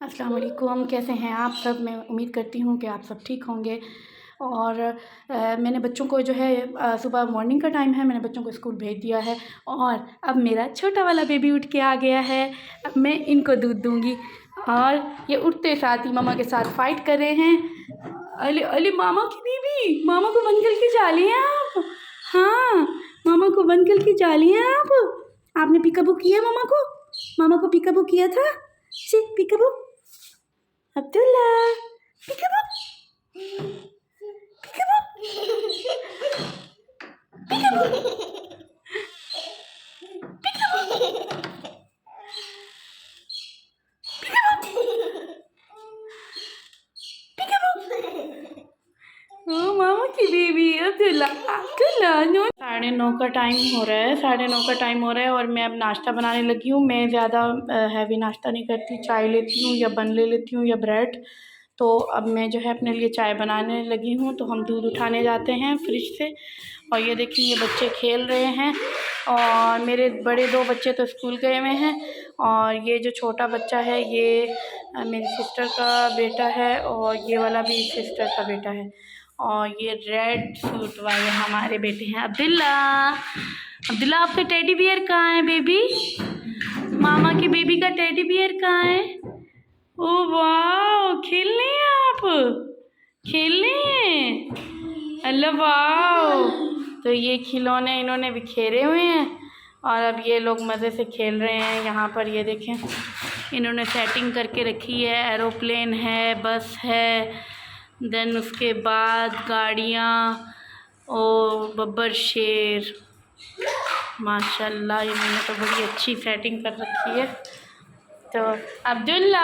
अस्सलाम वालेकुम, कैसे हैं आप सब? मैं उम्मीद करती हूँ कि आप सब ठीक होंगे। और मैंने बच्चों को जो है सुबह मॉर्निंग का टाइम है, मैंने बच्चों को स्कूल भेज दिया है और अब मेरा छोटा वाला बेबी उठ के आ गया है। अब मैं इनको दूध दूँगी और ये उठते साथ ही मम्मा के साथ फ़ाइट कर रहे हैं। अले अले मामा की बीबी, मामा को बंद करके जा लिए आप? हाँ, मामा को बंद करके जा लिए आप? आपने पीकाबू किया मामा को? मामा को पीकाबू किया था? जी, पीकाबू। अब्दुल्ला, पीकाबू, पीकाबू, पीकाबू, ओ मामा की बेबी अब्दुल्ला, अब्दुल्ला नो। 9:30 का टाइम हो रहा है, 9:30 का टाइम हो रहा है और मैं अब नाश्ता बनाने लगी हूँ। मैं ज़्यादा हैवी नाश्ता नहीं करती, चाय लेती हूँ या बन ले लेती हूँ या ब्रेड। तो अब मैं जो है अपने लिए चाय बनाने लगी हूँ। तो हम दूध उठाने जाते हैं फ्रिज से और ये देखिए ये बच्चे खेल रहे हैं और मेरे बड़े 2 बच्चे तो स्कूल गए हुए हैं और ये जो छोटा बच्चा है ये मेरी सिस्टर का बेटा है और ये वाला भी सिस्टर का बेटा है और ये रेड सूट वाले हमारे बेटे हैं। अब्दुल्ला, अब्दुल्ला आपका टेडी बियर कहाँ है बेबी? मामा की बेबी का टेडी बियर कहाँ है? ओ वाह, खेल रहे हैं आप? खेल रहे हैं? अल्लाह वाह। तो ये खिलौने इन्होंने बिखेरे हुए हैं और अब ये लोग मज़े से खेल रहे हैं। यहाँ पर ये देखें इन्होंने सेटिंग करके रखी है, एरोप्लेन है, बस है, देन उसके बाद गाड़ियाँ और बब्बर शेर। माशाल्लाह इन्होंने तो बड़ी अच्छी सेटिंग कर रखी है। तो अब्दुल्ला,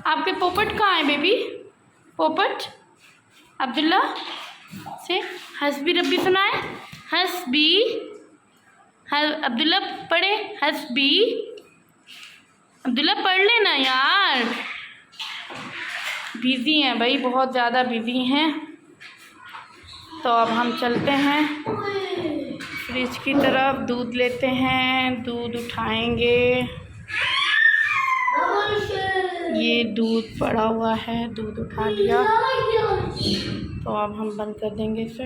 आपके पोपट कहाँ है बेबी? पोपट अब्दुल्ला से हस्बी रब्बी सुनाए। हस्बी, अब्दुल्ला पढ़े हस्बी। अब्दुल्ला पढ़ लेना यार, बिज़ी हैं भाई, बहुत ज़्यादा बिज़ी हैं। तो अब हम चलते हैं फ्रिज की तरफ, दूध लेते हैं, दूध उठाएंगे। ये दूध पड़ा हुआ है, दूध उठा लिया तो अब हम बंद कर देंगे इसे।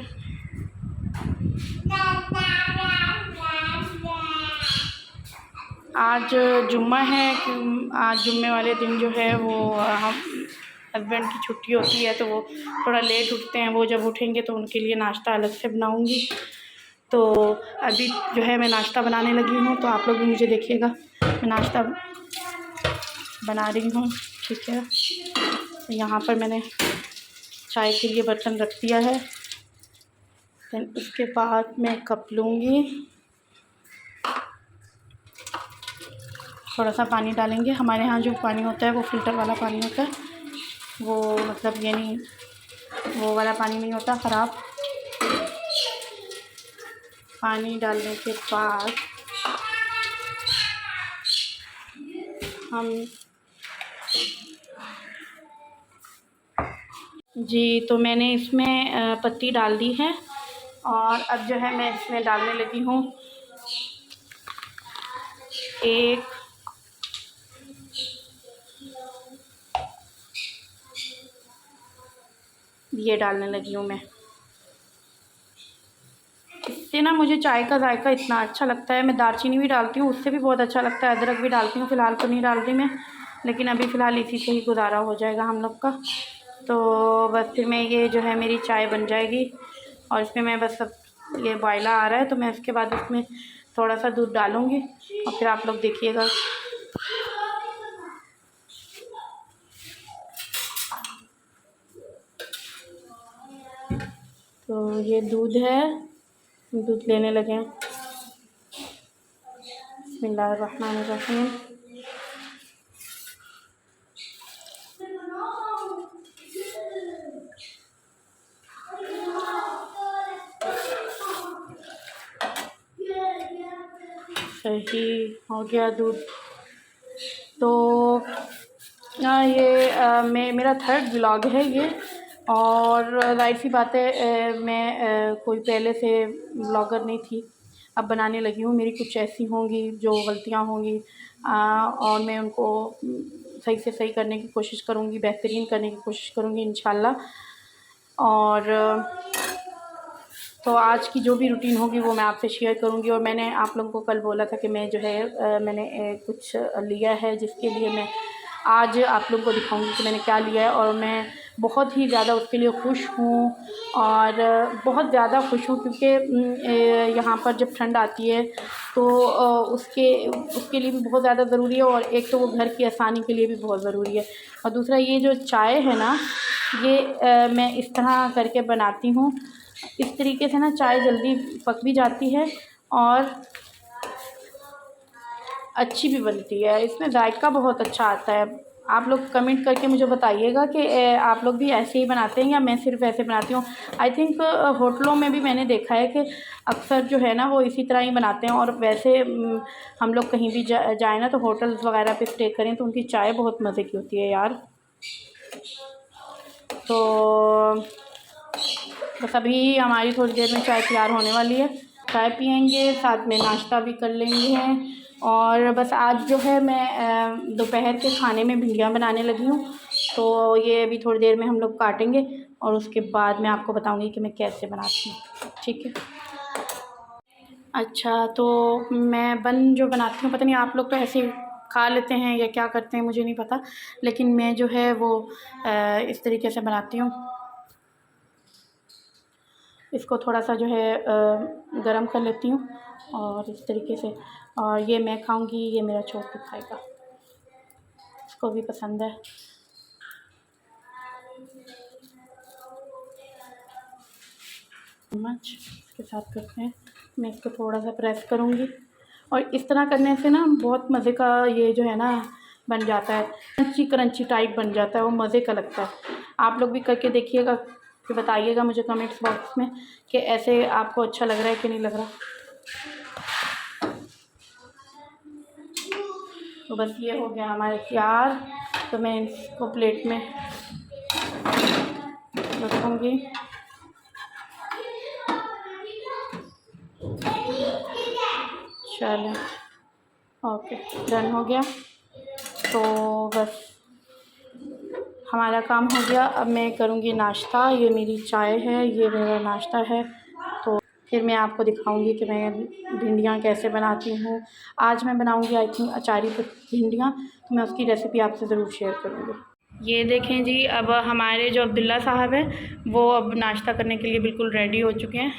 आज जुम्मा है कि आज जुम्मे वाले दिन जो है वो हम हस्बैंड की छुट्टी होती है तो वो थोड़ा लेट उठते हैं। वो जब उठेंगे तो उनके लिए नाश्ता अलग से बनाऊंगी। तो अभी जो है मैं नाश्ता बनाने लगी हूँ तो आप लोग भी मुझे देखिएगा, मैं नाश्ता बना रही हूँ। ठीक है, तो यहाँ पर मैंने चाय के लिए बर्तन रख दिया है। फिर उसके बाद मैं कप लूँगी, थोड़ा सा पानी डालेंगे। हमारे यहाँ जो पानी होता है वो फ़िल्टर वाला पानी होता है, वो मतलब ये नहीं, वो वाला पानी नहीं होता ख़राब। पानी डालने के बाद हम जी, तो मैंने इसमें पत्ती डाल दी है और अब जो है मैं इसमें डालने लगी हूँ एक ये डालने लगी हूँ मैं। इससे ना मुझे चाय का जायका इतना अच्छा लगता है। मैं दालचीनी भी डालती हूँ, उससे भी बहुत अच्छा लगता है। अदरक भी डालती हूँ, फ़िलहाल तो नहीं डाल रही मैं, लेकिन अभी फ़िलहाल इसी से ही गुजारा हो जाएगा हम लोग का। तो बस फिर मैं ये जो है मेरी चाय बन जाएगी और इसमें मैं बस अब ये बॉयला आ रहा है तो मैं उसके बाद इसमें थोड़ा सा दूध डालूँगी और फिर आप लोग देखिएगा। तो ये दूध है, दूध लेने लगे हैं। बिस्मिल्लाहिर्रहमानिर्रहीम। सही हो गया दूध। तो ये मेरा 3rd व्लॉग है ये और ज़ाहिर सी बात है मैं कोई पहले से व्लॉगर नहीं थी, अब बनाने लगी हूँ। मेरी कुछ ऐसी होंगी जो गलतियाँ होंगी और मैं उनको सही से सही करने की कोशिश करूँगी, बेहतरीन करने की कोशिश करूँगी इंशाल्लाह। और तो आज की जो भी रूटीन होगी वो मैं आपसे शेयर करूँगी। और मैंने आप लोगों को कल बोला था कि मैं जो है मैंने कुछ लिया है, जिसके लिए मैं आज आप लोगों को दिखाऊंगी कि मैंने क्या लिया है। और मैं बहुत ही ज़्यादा उसके लिए ख़ुश हूँ, और बहुत ज़्यादा ख़ुश हूँ, क्योंकि यहाँ पर जब ठंड आती है तो उसके लिए भी बहुत ज़्यादा ज़रूरी है। और एक तो वो घर की आसानी के लिए भी बहुत ज़रूरी है। और दूसरा ये जो चाय है ना, ये मैं इस तरह करके बनाती हूँ। इस तरीके से ना चाय जल्दी पक भी जाती है और अच्छी भी बनती है। इसमें जायका बहुत अच्छा आता है। आप लोग कमेंट करके मुझे बताइएगा कि आप लोग भी ऐसे ही बनाते हैं या मैं सिर्फ़ ऐसे बनाती हूँ। आई थिंक होटलों में भी मैंने देखा है कि अक्सर जो है ना वो इसी तरह ही बनाते हैं। और वैसे हम लोग कहीं भी जाए ना तो होटल्स वगैरह पे स्टे करें तो उनकी चाय बहुत मज़े की होती है यार। तो बस अभी हमारी थोड़ी देर में चाय तैयार होने वाली है। चाय पियेंगे, साथ में नाश्ता भी कर लेंगे। और बस आज जो है मैं दोपहर के खाने में भिंडियाँ बनाने लगी हूँ। तो ये अभी थोड़ी देर में हम लोग काटेंगे और उसके बाद मैं आपको बताऊँगी कि मैं कैसे बनाती हूँ, ठीक है। अच्छा, तो मैं जो बनाती हूँ, पता नहीं आप लोग तो ऐसे ही खा लेते हैं या क्या करते हैं मुझे नहीं पता, लेकिन मैं जो है वो इस तरीके से बनाती हूँ। इसको थोड़ा सा जो है गरम कर लेती हूँ और इस तरीके से। और ये मैं खाऊंगी, ये मेरा छोटू खाएगा, इसको भी पसंद है। चम्मच इसके साथ करते हैं, मैं इसको थोड़ा सा प्रेस करूँगी। और इस तरह करने से ना बहुत मज़े का ये जो है ना बन जाता है, क्रंची क्रंची टाइप बन जाता है, वो मज़े का लगता है। आप लोग भी करके देखिएगा, फिर बताइएगा मुझे कमेंट्स बॉक्स में कि ऐसे आपको अच्छा लग रहा है कि नहीं लग रहा। तो बस ये हो गया हमारे तैयार। तो मैं इसको प्लेट में रखूँगी। चलो ओके, डन हो गया। तो बस हमारा काम हो गया। अब मैं करूँगी नाश्ता। ये मेरी चाय है, ये मेरा नाश्ता है। तो फिर मैं आपको दिखाऊंगी कि मैं भिंडियाँ कैसे बनाती हूँ। आज मैं बनाऊंगी आई थिंक अचारी भिंडियाँ, तो मैं उसकी रेसिपी आपसे ज़रूर शेयर करूँगी। ये देखें जी, अब हमारे जो अब्दुल्ला साहब हैं वो अब नाश्ता करने के लिए बिल्कुल रेडी हो चुके हैं।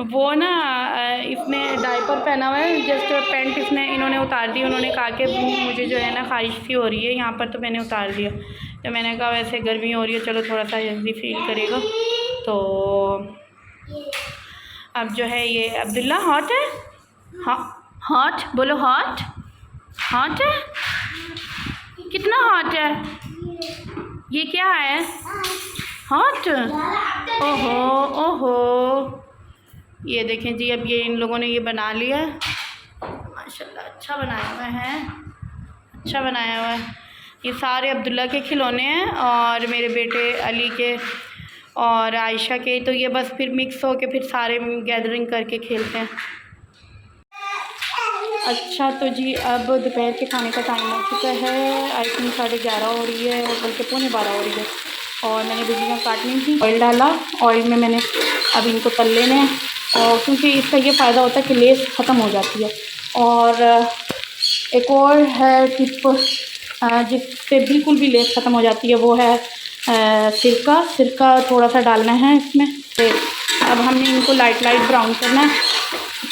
वो ना इसने डायपर पहना हुआ है, जस्ट पैंट इन्होंने उतार दी। उन्होंने कहा कि मुझे जो है ना ख़ारिश सी हो रही है यहाँ पर, तो मैंने उतार दिया। तो मैंने कहा वैसे गर्मी हो रही है, चलो थोड़ा सा हेल्दी फील करेगा। तो अब जो है ये अब्दुल्ला हॉट है, हॉट बोलो, हॉट हॉट है, कितना हॉट है, ये क्या है हॉट, ओहो ओहो। ये देखें जी, अब ये इन लोगों ने ये बना लिया है, माशाल्लाह अच्छा बनाया हुआ है, अच्छा बनाया हुआ है। ये सारे अब्दुल्ला के खिलौने हैं और मेरे बेटे अली के और आयशा के। तो ये बस फिर मिक्स हो के फिर सारे गैदरिंग करके खेलते हैं। अच्छा तो जी, अब दोपहर के खाने का टाइम हो चुका है। आई थिंक 11:30 हो रही है, और बल्कि 11:15 हो रही है। और मैंने भिंडियाँ काटनी थी, ऑयल डाला, ऑयल में मैंने अब इनको तल लेने हैं। और क्योंकि इसका ये फ़ायदा होता है कि लेस ख़त्म हो जाती है। और एक और है टिप जिससे बिल्कुल भी लेस ख़त्म हो जाती है, वो है सिरका थोड़ा सा डालना है इसमें। अब हमने इनको लाइट ब्राउन करना है,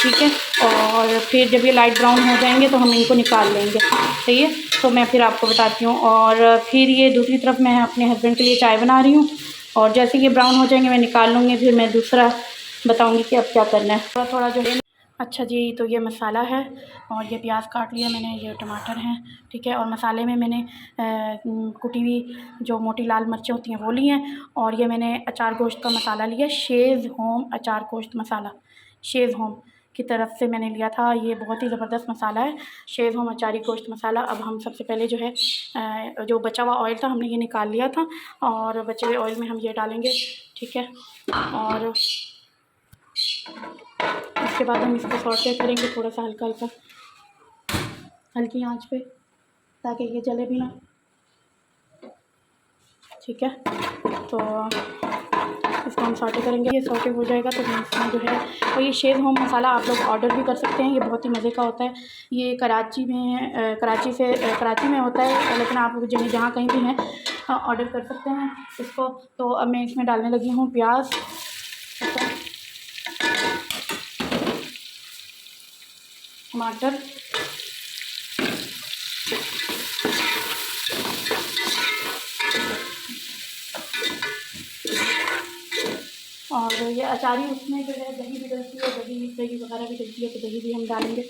ठीक है। और फिर जब ये लाइट ब्राउन हो जाएंगे तो हम इनको निकाल लेंगे, सही है। तो मैं फिर आपको बताती हूँ। और फिर ये दूसरी तरफ मैं अपने हस्बैंड के लिए चाय बना रही हूँ, और जैसे ये ब्राउन हो जाएंगे मैं निकाल लूँगी। फिर मैं दूसरा बताऊँगी कि अब क्या करना है, थोड़ा थोड़ा जो है। अच्छा जी, तो ये मसाला है, और ये प्याज काट लिया मैंने, ये टमाटर हैं, ठीक है। और मसाले में मैंने कुटी हुई जो मोटी लाल मिर्चें होती हैं वो ली हैं। और ये मैंने अचार गोश्त का मसाला लिया, शेज़ होम अचार गोश्त मसाला, शेज़ होम की तरफ से मैंने लिया था। ये बहुत ही ज़बरदस्त मसाला है, शेज़ होम अचारी गोश्त मसाला। अब हम सबसे पहले जो है जो बचा हुआ ऑयल था हमने ये निकाल लिया था, और बचे हुए ऑयल में हम ये डालेंगे, ठीक है। और इसके बाद हम इसको सॉटे करेंगे थोड़ा सा हल्का हल्की आंच पे। ताकि ये जले भी ना। ठीक है, तो इसको हम सॉटे करेंगे। ये सॉटे हो जाएगा तो हम इसमें जो है, और ये शेज़ होम मसाला आप लोग ऑर्डर भी कर सकते हैं, ये बहुत ही मज़े का होता है। ये कराची में कराची में होता है, लेकिन आप जहाँ कहीं भी हैं ऑर्डर कर सकते हैं इसको। तो अब मैं इसमें डालने लगी हूँ प्याज, टमाटर, और ये अचारी उसमें जो है दही भी डलती है, दही वगैरह भी डलती है, तो दही भी हम डालेंगे।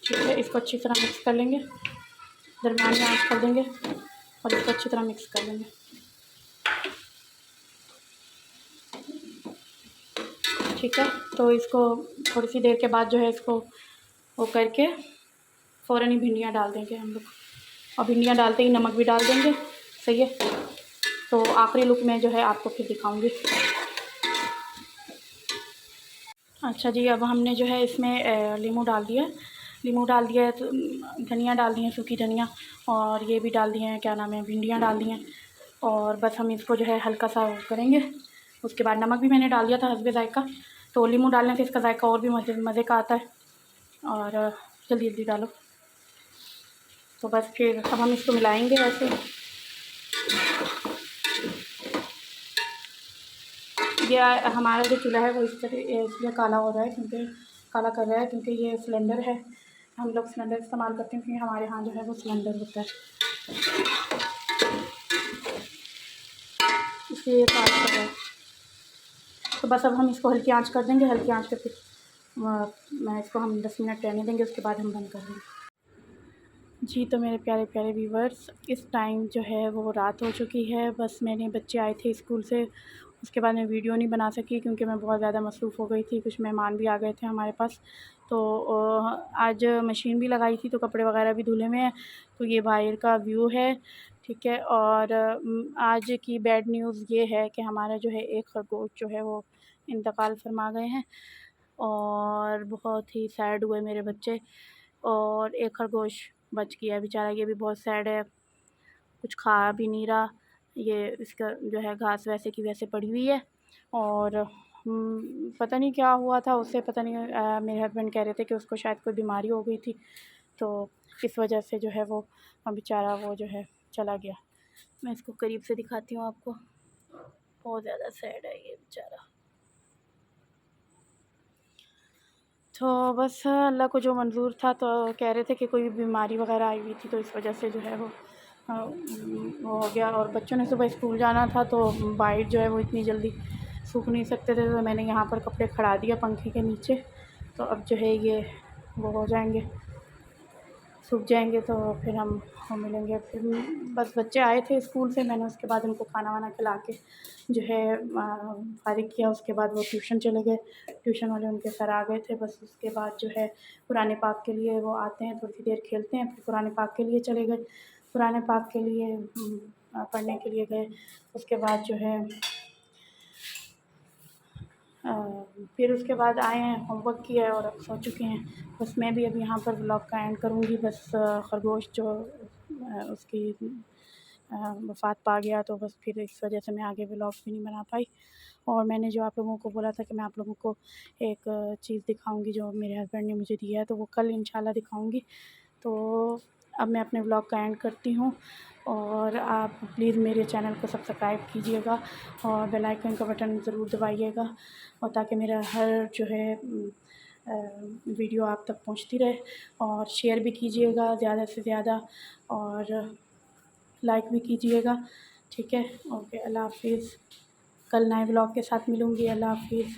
ठीक है, इसको अच्छी तरह मिक्स कर लेंगे, दरमियान में आंच कर देंगे और इसको अच्छी तरह मिक्स कर लेंगे। ठीक है, तो इसको थोड़ी सी देर के बाद जो है इसको वो करके फ़ौरन ही भिंडियाँ डाल देंगे हम लोग, और भिंडियाँ डालते ही नमक भी डाल देंगे। सही है, तो आखिरी लुक में जो है आपको फिर दिखाऊंगी। अच्छा जी, अब हमने जो है इसमें लीमू डाल दिया है, तो धनिया डाल दी है, सूखी धनिया, और ये भी डाल दिए हैं, क्या नाम है, भिंडियाँ डाल दी हैं। और बस हम इसको जो है हल्का सा करेंगे। उसके बाद नमक भी मैंने डाल दिया था हस्बे जायका, तो लीमू डालने से इसका जायका और भी मज़े का आता है। और जल्दी जल्दी डालो। तो बस फिर अब हम इसको मिलाएंगे ऐसे। ये हमारा जो चूल्हा है वो इस तरह इसलिए काला हो रहा है, क्योंकि काला कर रहा है क्योंकि ये सिलेंडर है। हम लोग सिलेंडर इस्तेमाल करते हैं क्योंकि हमारे यहाँ जो है वो सिलेंडर होता है, इसलिए काला कर रहा है। तो बस अब हम इसको हल्की आंच कर देंगे, हल्की आंच करके मैं इसको हम 10 मिनट रहने देंगे, उसके बाद हम बंद कर देंगे। जी, तो मेरे प्यारे प्यारे व्यूवर्स, इस टाइम जो है वो रात हो चुकी है। बस मेरे बच्चे आए थे स्कूल से, उसके बाद मैं वीडियो नहीं बना सकी क्योंकि मैं बहुत ज़्यादा मसरूफ़ हो गई थी। कुछ मेहमान भी आ गए थे हमारे पास, तो आज मशीन भी लगाई थी तो कपड़े वगैरह भी धुले में हैं। तो ये बाहर का व्यू है, ठीक है। और आज की बैड न्यूज़ ये है कि हमारा जो है एक खरगोश जो है वो इंतकाल फरमा गए हैं, और बहुत ही सैड हुए मेरे बच्चे। और एक खरगोश बच गया बेचारा, ये भी बहुत सैड है, कुछ खा भी नहीं रहा। ये इसका जो है घास वैसे की वैसे पड़ी हुई है, और पता नहीं क्या हुआ था उससे, पता नहीं मेरे हस्बैंड कह रहे थे कि उसको शायद कोई बीमारी हो गई थी, तो इस वजह से जो है वो बेचारा वो जो है चला गया। मैं इसको करीब से दिखाती हूँ आपको, बहुत ज़्यादा सैड है ये बेचारा। तो बस अल्लाह को जो मंज़ूर था, तो कह रहे थे कि कोई बीमारी वगैरह आई हुई थी, तो इस वजह से जो है वो हो गया। और बच्चों ने सुबह स्कूल जाना था, तो बाइट जो है वो इतनी जल्दी सूख नहीं सकते थे, तो मैंने यहाँ पर कपड़े खड़ा दिया पंखे के नीचे। तो अब जो है ये वो हो जाएंगे, सूख जाएंगे, तो फिर हम मिलेंगे। फिर बस बच्चे आए थे स्कूल से, मैंने उसके बाद उनको खाना वाना खिला के जो है फ़ारिग किया। उसके बाद वो ट्यूशन चले गए, ट्यूशन वाले उनके सर आ गए थे। बस उसके बाद जो है कुरान पाक के लिए वो आते हैं, थोड़ी सी देर खेलते हैं, फिर कुरान पाक के लिए चले गए, कुरान पाक के लिए पढ़ने के लिए गए। उसके बाद जो है फिर उसके बाद आए हैं, होमवर्क किया है और अब सो चुके हैं। बस मैं भी अब यहाँ पर व्लॉग का एंड करूँगी। बस खरगोश जो उसकी वफ़ात पा गया, तो बस फिर इस वजह से मैं आगे व्लॉग भी नहीं बना पाई। और मैंने जो आप लोगों को बोला था कि मैं आप लोगों को एक चीज़ दिखाऊंगी जो मेरे हस्बैंड ने मुझे दिया है, तो वो कल इंशाल्लाह दिखाऊंगी। तो अब मैं अपने व्लॉग का एंड करती हूँ, और आप प्लीज़ मेरे चैनल को सब्सक्राइब कीजिएगा और बेल आइकन का बटन ज़रूर दबाइएगा, और ताकि मेरा हर जो है वीडियो आप तक पहुंचती रहे। और शेयर भी कीजिएगा ज़्यादा से ज़्यादा, और लाइक भी कीजिएगा, ठीक है। ओके, अल्लाह हाफिज़। कल नए व्लॉग के साथ मिलूँगी। अल्लाह हाफिज़।